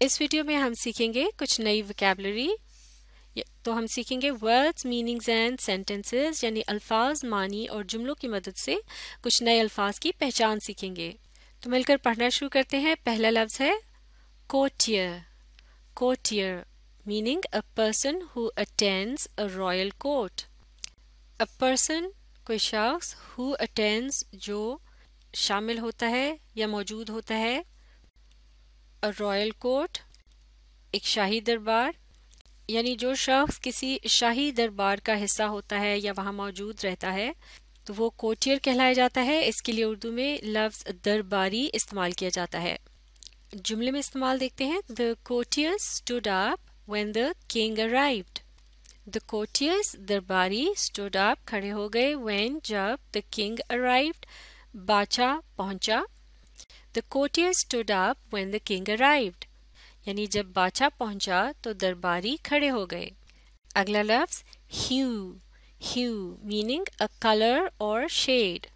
اس video میں ہم سیکھیں گے کچھ نئی وکیبلری. تو ہم سیکھیں گے ورڈز میننگز اینڈ سینٹنسز یعنی الفاظ معنی اور جملوں کی مدد سے کچھ نئے الفاظ کی پہچان سیکھیں گے. تو مل کر پڑھنا شروع کرتے ہیں. پہلا لفظ ہے courtier. courtier meaning a person who attends a royal court. a person کوئی شخص who attends جو شامل ہوتا ہے یا موجود ہوتا ہے a royal court ایک شاہی دربار یعنی جو شخص کسی شاہی دربار کا حصہ ہوتا ہے یا وہاں موجود رہتا ہے تو وہ کوٹیئر کہلایا جاتا ہے. اس کے لیے اردو میں لفظ درباری استعمال کیا جاتا ہے. جملے میں استعمال دیکھتے ہیں. The courtiers stood up when the king arrived. The courtiers درباری stood up کھڑے ہو گئے when جب the king arrived بادشاہ پہنچا. The courtiers stood up when the king arrived یعنی جب بادشاہ پہنچا تو درباری کھڑے ہو گئے. اگلا لفظ hue. hue meaning a color or shade.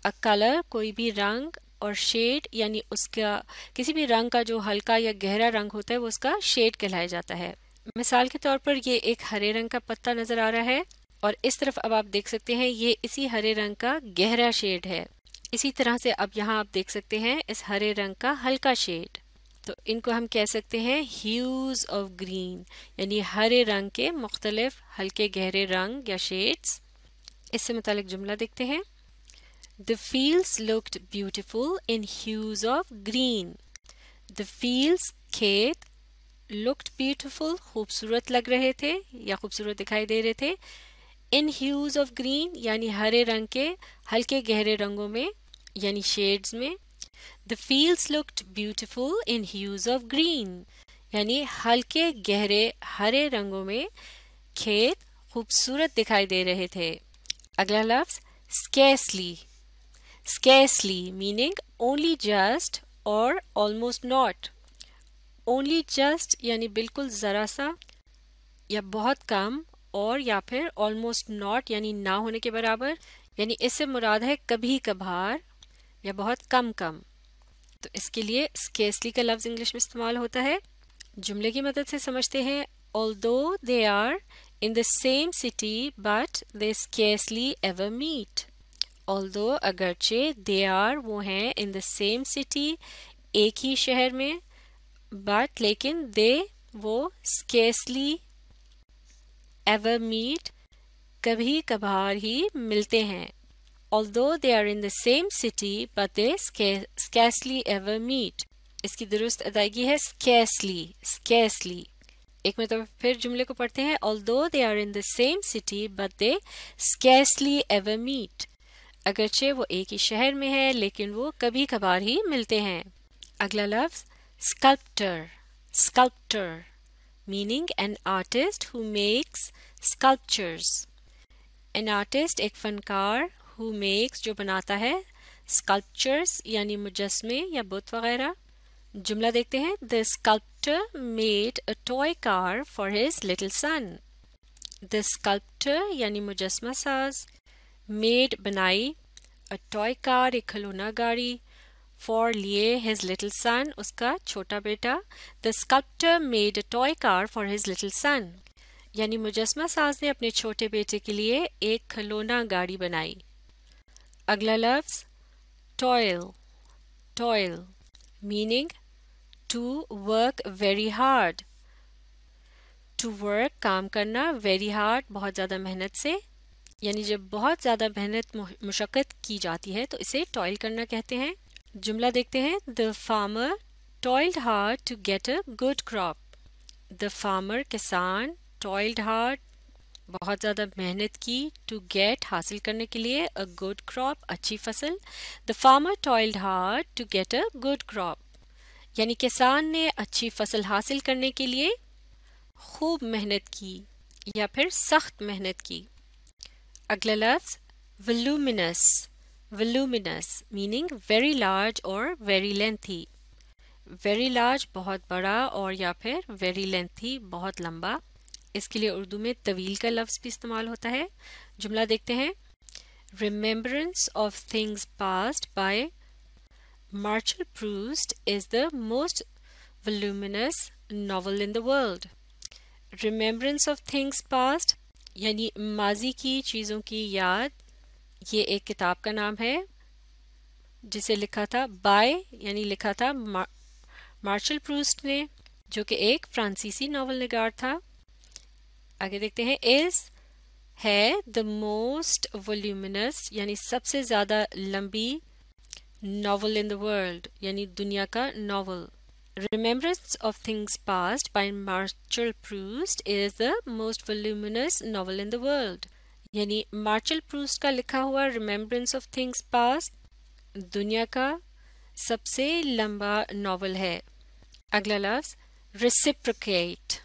a color کوئی بھی رنگ اور شیڈ یعنی اس کا کسی بھی رنگ کا جو ہلکا یا گہرا رنگ ہوتا ہے وہ اس کا شیڈ کہلایا جاتا ہے. مثال کے طور پر یہ ایک ہرے رنگ کا پتا نظر آ رہا ہے اور اس طرف اب آپ دیکھ سکتے ہیں یہ اسی ہرے رنگ کا گہرا شیڈ ہے. اسی طرح سے اب یہاں آپ دیکھ سکتے ہیں اس ہرے رنگ کا ہلکا شیڈ. تو ان کو ہم کہہ سکتے ہیں ہیوز آف گرین یعنی ہرے رنگ کے مختلف ہلکے گہرے رنگ یا شیڈز. اس سے متعلق جملہ دیکھتے ہیں. The fields looked beautiful in hues of green. The fields کھیت looked beautiful خوبصورت لگ رہے تھے یا خوبصورت دکھائی دے رہے تھے. in hues of green یعنی ہرے رنگ کے ہلکے گہرے رنگوں میں یعنی شیڈز میں. The fields looked beautiful in hues of green یعنی ہلکے گہرے ہرے رنگوں میں کھیت خوبصورت دکھائی دے رہے تھے. اگلا لفظ scarcely. scarcely meaning only just or almost not. only just یعنی بالکل ذرا سا یا بہت کم اور یا پھر almost not یعنی نہ ہونے کے برابر یعنی اس سے مراد ہے کبھی کبھار یا بہت کم کم. تو اس کے لیے scarcely کا لفظ انگلش میں استعمال ہوتا ہے. جملے کی مدد سے سمجھتے ہیں. although they are in the same city but they scarcely ever meet. although اگرچہ they are وہ ہیں in the same city ایک ہی شہر میں but لیکن they وہ scarcely ever meet کبھی کبھار ہی ملتے ہیں. although they are in the same city but they scarcely ever meet. اس کی درست ادائیگی ہے scarcely. scarcely ایک مرتبہ پھر جملے کو پڑھتے ہیں. although they are in the same city but they scarcely ever meet. اگرچہ وہ ایک ہی شہر میں ہے لیکن وہ کبھی کبھار ہی ملتے ہیں. اگلا لفظ sculptor. sculptor meaning an artist who makes sculptures. an artist ایک فنکار who makes جو بناتا ہے sculptures یعنی مجسمے یا بت وغیرہ. جملہ دیکھتے ہیں. the sculptor made a toy car for his little son. the sculptor یعنی مجسمہ ساز made بنائی a toy car ایک کھلونا گاڑی for لیے his little son اس کا چھوٹا بیٹا. the sculptor made a toy car for his little son یعنی مجسمہ ساز نے اپنے چھوٹے بیٹے کے لیے ایک کھلونا گاڑی بنائی. اگلا لفظ toil. toil meaning to work very hard. to work کام کرنا very hard بہت زیادہ محنت سے یعنی جب بہت زیادہ محنت مشقت کی جاتی ہے تو اسے toil کرنا کہتے ہیں. جملہ دیکھتے ہیں. the farmer toiled hard to get a good crop. the farmer کسان toiled hard بہت زیادہ محنت کی to get حاصل کرنے کے لیے a good crop اچھی فصل. the farmer toiled hard to get a good crop یعنی کسان نے اچھی فصل حاصل کرنے کے لیے خوب محنت کی یا پھر سخت محنت کی. اگلا لفظ voluminous. voluminous meaning very large or very lengthy. very large بہت بڑا اور یا پھر very lengthy بہت لمبا. اس کے لیے اردو میں طویل کا لفظ بھی استعمال ہوتا ہے. جملہ دیکھتے ہیں. remembrance of things past by Marcel Proust is the most voluminous novel in the world. Remembrance of things past یعنی ماضی کی چیزوں کی یاد، یہ ایک کتاب کا نام ہے جسے لکھا تھا یعنی لکھا تھا مارشل پروسٹ نے، جو کہ ایک فرانسیسی ناول نگار تھا. آگے دیکھتے ہیں. ہے the most voluminous یعنی سب سے زیادہ لمبی novel in the world یعنی دنیا کا novel. Remembrance of Things Past by Marcel Proust is the most voluminous novel in the world. یعنی مارشل پروسٹ کا لکھا ہوا Remembrance of Things Past دنیا کا سب سے لمبا ناول ہے. اگلا لفظ reciprocate.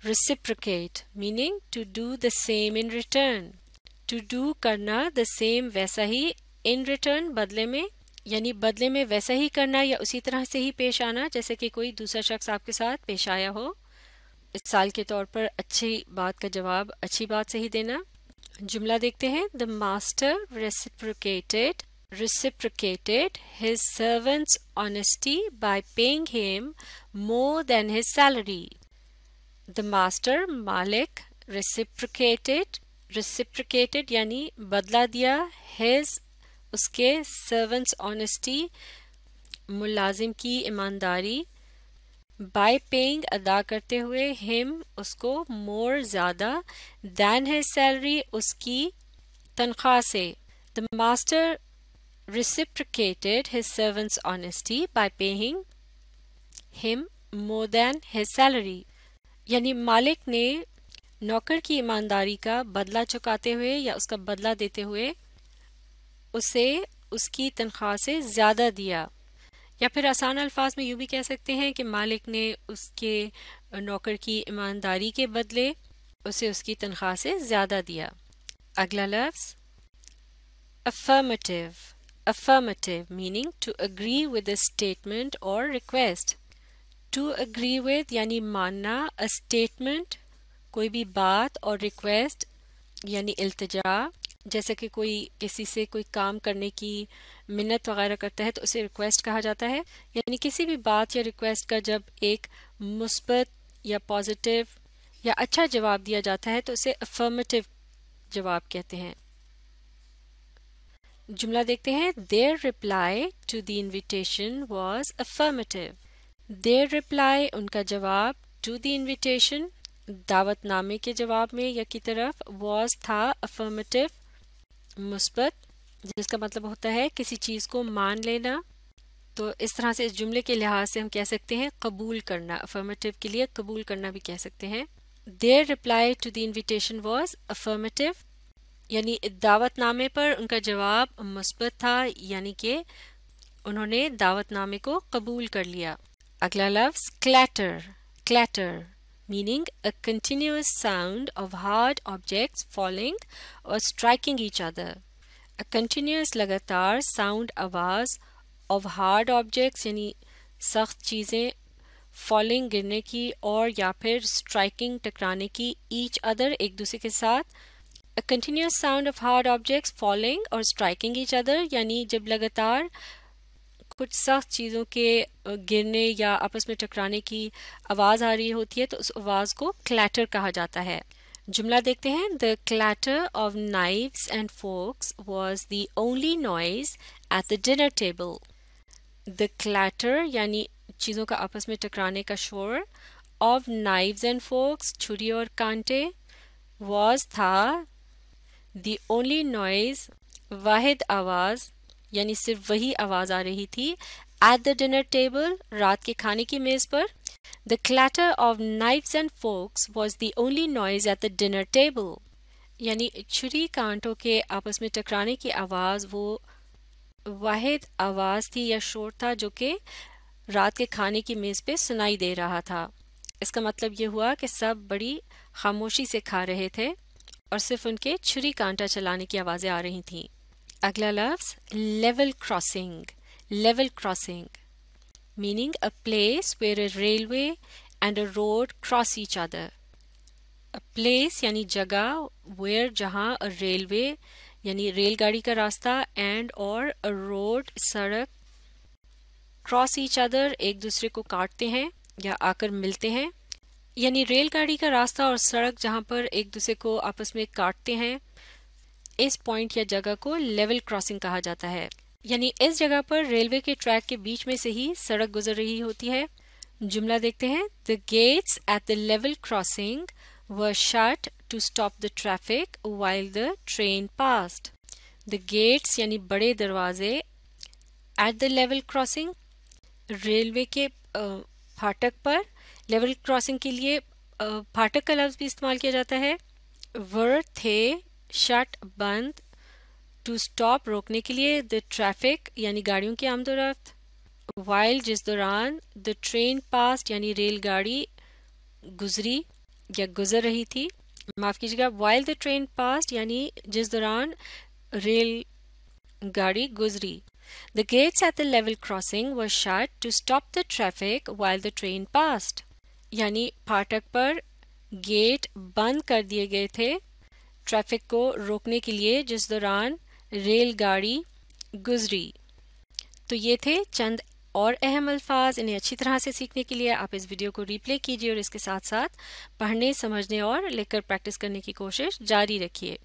Reciprocate meaning to do the same in return. To do کرنا the same ویسا ہی in return بدلے میں، یعنی بدلے میں ویسا ہی کرنا یا اسی طرح سے ہی پیش آنا جیسے کہ کوئی دوسرا شخص آپ کے ساتھ پیش آیا ہو. مثال کے طور پر اچھی بات کا جواب اچھی بات سے ہی دینا. جملہ دیکھتے ہیں. The master reciprocated his servant's honesty by paying him more than his salary. The master Malik reciprocated یعنی بدلہ دیا اس کے servant's honesty ملازم کی ایمانداری by paying ادا کرتے ہوئے him اس کو more زیادہ than his salary اس کی تنخواہ سے. The master reciprocated his servant's honesty by paying him more than his salary. یعنی مالک نے نوکر کی ایمانداری کا بدلہ چکاتے ہوئے یا اس کا بدلہ دیتے ہوئے اسے اس کی تنخواہ سے زیادہ دیا. یا پھر آسان الفاظ میں یوں بھی کہہ سکتے ہیں کہ مالک نے اس کے نوکر کی ایمانداری کے بدلے اسے اس کی تنخواہ سے زیادہ دیا. اگلا لفظ affirmative meaning to agree with a statement or request. To agree with یعنی ماننا، a statement کوئی بھی بات، اور request یعنی التجا، جیسے کہ کوئی کسی سے کوئی کام کرنے کی منت وغیرہ کرتا ہے تو اسے ریکویسٹ کہا جاتا ہے. یعنی کسی بھی بات یا ریکویسٹ کا جب ایک مثبت یا پازیٹیو یا اچھا جواب دیا جاتا ہے تو اسے افرمیٹیو جواب کہتے ہیں. جملہ دیکھتے ہیں. Their reply to the invitation was affirmative. Their reply ان کا جواب to the invitation دعوت نامے کے جواب میں یا کی طرف was تھا affirmative مثبت، جس کا مطلب ہوتا ہے کسی چیز کو مان لینا. تو اس طرح سے اس جملے کے لحاظ سے ہم کہہ سکتے ہیں قبول کرنا. affirmative کے لیے قبول کرنا بھی کہہ سکتے ہیں. Their reply to the invitation was affirmative یعنی دعوت نامے پر ان کا جواب مثبت تھا، یعنی کہ انہوں نے دعوت نامے کو قبول کر لیا. اگلا لفظ clatter meaning a continuous sound of hard objects falling or striking each other. A continuous لگاتار sound آواز of hard objects یعنی سخت چیزیں falling گرنے کی اور یا پھر striking ٹکرانے کی each other ایک دوسرے کے ساتھ. A continuous sound of hard objects falling or striking each other یعنی جب لگاتار کچھ سخت چیزوں کے گرنے یا آپس میں ٹکرانے کی آواز آ رہی ہوتی ہے تو اس آواز کو clatter کہا جاتا ہے. جملہ دیکھتے ہیں. The clatter of knives and forks was the only noise at the dinner table. The clatter یعنی چیزوں کا آپس میں ٹکرانے کا شور of knives and forks چھری اور کانٹے was تھا the only noise واحد آواز یعنی صرف وہی آواز آ رہی تھی at the dinner table رات کے کھانے کی میز پر. The clatter of knives and forks was the only noise at the dinner table یعنی چھری کانٹوں کے آپس میں ٹکرانے کی آواز وہ واحد آواز تھی یا شور تھا جو کہ رات کے کھانے کی میز پہ سنائی دے رہا تھا. اس کا مطلب یہ ہوا کہ سب بڑی خاموشی سے کھا رہے تھے اور صرف ان کے چھری کانٹا چلانے کی آوازیں آ رہی تھیں. اگلا لفظ level crossing meaning a place where a railway and a road cross each other. A place یعنی جگہ where جہاں a railway یعنی ریل گاڑی کا راستہ and اور a road سڑک cross each other ایک دوسرے کو کاٹتے ہیں. یا آ کر ملتے ہیں، یعنی ریل گاڑی کا راستہ اور سڑک جہاں پر ایک دوسرے کو آپس میں کاٹتے ہیں، اس پوائنٹ یا جگہ کو لیول کراسنگ کہا جاتا ہے، یعنی اس جگہ پر ریلوے کے ٹریک کے بیچ میں سے ہی سڑک گزر رہی ہوتی ہے۔ جملہ دیکھتے ہیں، The gates at the level crossing were shut to stop the traffic while the train passed. The gates یعنی بڑے دروازے، at the level crossing railway کے پھاٹک پر، لیول کراسنگ کے لیے پھاٹک کا لفظ بھی استعمال کیا جاتا ہے، were تھے، shut بند، to stop روکنے کے لیے، the traffic یعنی گاڑیوں کی آمد و رفت، while جس دوران، the train passed یعنی ریل گاڑی گزری یا گزر رہی تھی، معاف کیجیے گا، while the train passed یعنی جس دوران ریل گاڑی گزری۔ The gates at the level crossing were shut to stop the traffic while the train passed. یعنی پھاٹک پر گیٹ بند کر دیے گئے تھے ٹریفک کو روکنے کے لیے جس دوران ریل گاڑی گزری۔ تو یہ تھے چند اور اہم الفاظ، انہیں اچھی طرح سے سیکھنے کے لیے آپ اس ویڈیو کو ریپلے کیجیے اور اس کے ساتھ ساتھ پڑھنے، سمجھنے اور لکھ کر پریکٹس کرنے کی کوشش جاری رکھیے۔